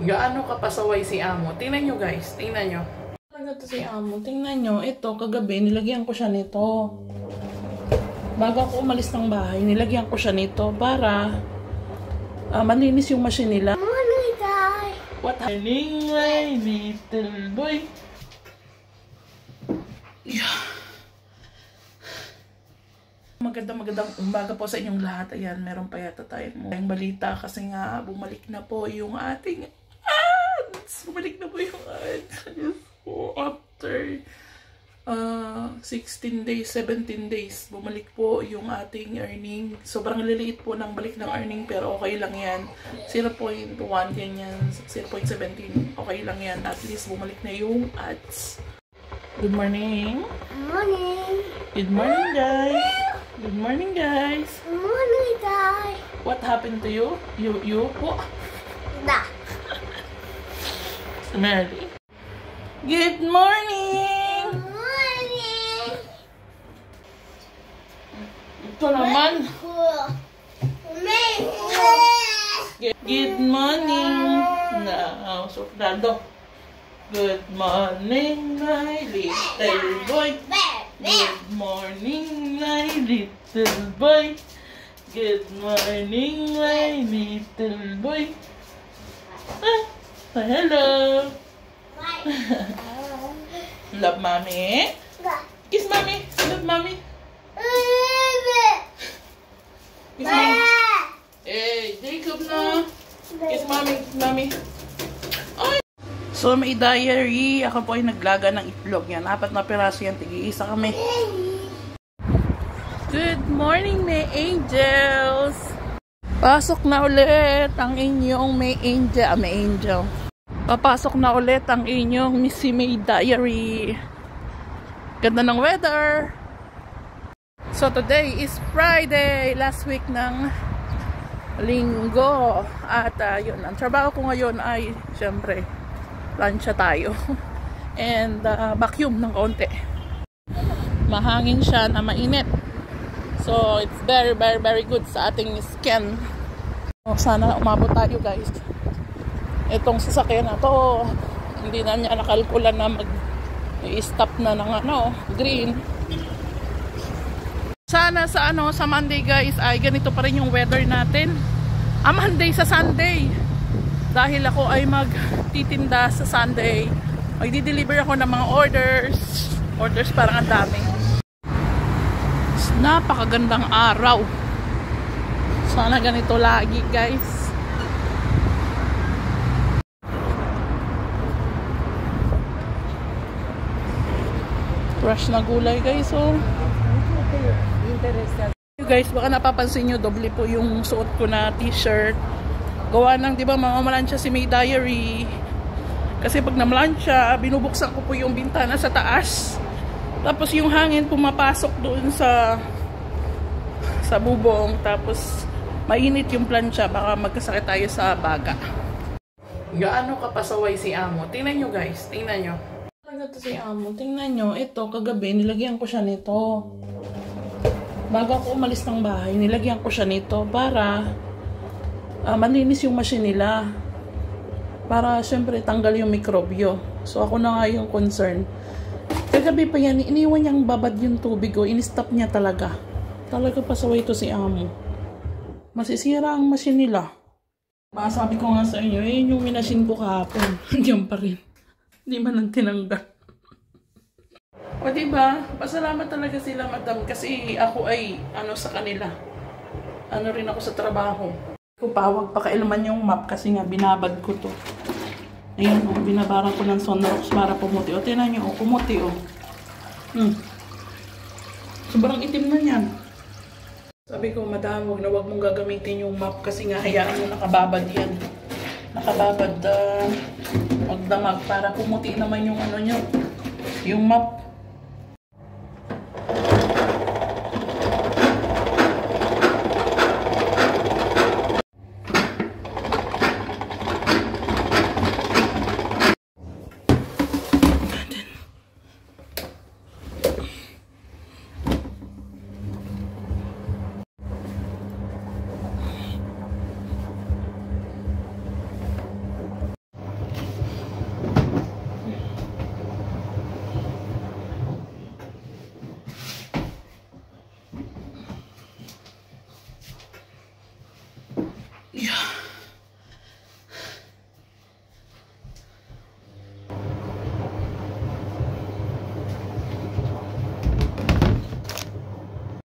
Gaano kapasaway si Amo. Tingnan nyo guys, tingnan nyo. Talaga to si Amo. Tingnan nyo, ito kagabi nilagyan ko siya nito. Bago ako umalis ng bahay, nilagyan ko siya nito para malinis yung machine nila. What happening, my little boy? Yeah. Magandang umaga po sa inyong lahat. Ayan, meron pa yata tayong balita kasi nga bumalik na po yung ating ads. Bumalik na po yung ads. After 16 days, 17 days, bumalik po yung ating earning. Sobrang liliit po ng balik ng earning pero okay lang yan. 0.1 ganyan, 0.17 okay lang yan. At least bumalik na yung ads. Good morning. Good morning. Good morning guys. Good morning guys. Good morning, guys. What happened to you? You? Oh. Da. Mary. Good morning. Good morning. Ito naman. Good morning. No, sobrado. Good morning, my little boy. Good morning, my little boy. Good morning, my little boy. Say hello. Love mommy. Kiss mommy. Love mommy. Kiss mommy. Hey, Jacob na. Kiss mommy. Mommy. So, may diary. Ako po ay naglaga ng itlog yan. 4 na piraso yan. Tig-iisa kami. Good morning, May Angels! Pasok na ulit ang inyong May Angel. May Angel. Papasok na ulit ang inyong Missy May Diary. Ganda ng weather. So, today is Friday. Last week ng linggo. At yun, ang trabaho ko ngayon ay, syempre, plancha tayo. And vacuum ng konti. Mahangin siya na mainit. So it's very good sa ating skin. Sana umabot tayo guys. Itong sasakyan na to, hindi na niya nakalkulan na mag-stop na ng green. Sana sa sa Monday guys ay ganito pa rin yung weather natin. Monday sa Sunday. Dahil ako ay magtitinda sa Sunday. Magdi-deliver ako ng mga orders. Orders parang ang dami. Napakagandang araw. Sana ganito lagi guys. Fresh na gulay guys. Oh. Guys, baka napapansin nyo, doble po yung suot ko na t-shirt. Gawa ng, di ba, mamalansya si May Diary. Kasi pag namalansya, binubuksan ko po yung bintana sa taas. Tapos yung hangin pumapasok doon sa bubong. Tapos mainit yung plancha. Baka magkasakit tayo sa baga. Gaano kapasaway si Amo. Tingnan nyo guys. Tingnan nyo. Talaga to si Amo. Tingnan nyo. Ito, kagabi, nilagyan ko siya nito. Bago ako umalis ng bahay, nilagyan ko siya nito para malinis yung machine nila. Para syempre tanggal yung mikrobyo. So ako na nga yung concern. Kagabi pa yan, iniwan niyang babad yung tubig o in-stop niya talaga. Talaga pasaway to si Amo. Masisira ang machine nila. Sabi ko nga sa inyo, yun yung minachine ko kahapon. Diyan pa rin. Hindi man ang tinanggal. O diba, pasalamat talaga sila madam kasi ako ay sa kanila. Rin ako sa trabaho. Pawag pa kailaman yung map kasi nga binabad ko to. Ayan o, binabaran ko ng Sonrox para pumuti. O, tinan nyo o, pumuti o. Sobrang itim na yan. Sabi ko, madam, wag mong gagamitin yung map kasi nga hayaan mo nakababad yan. Nakababad, magdamag para pumuti naman yung nyo, yung map.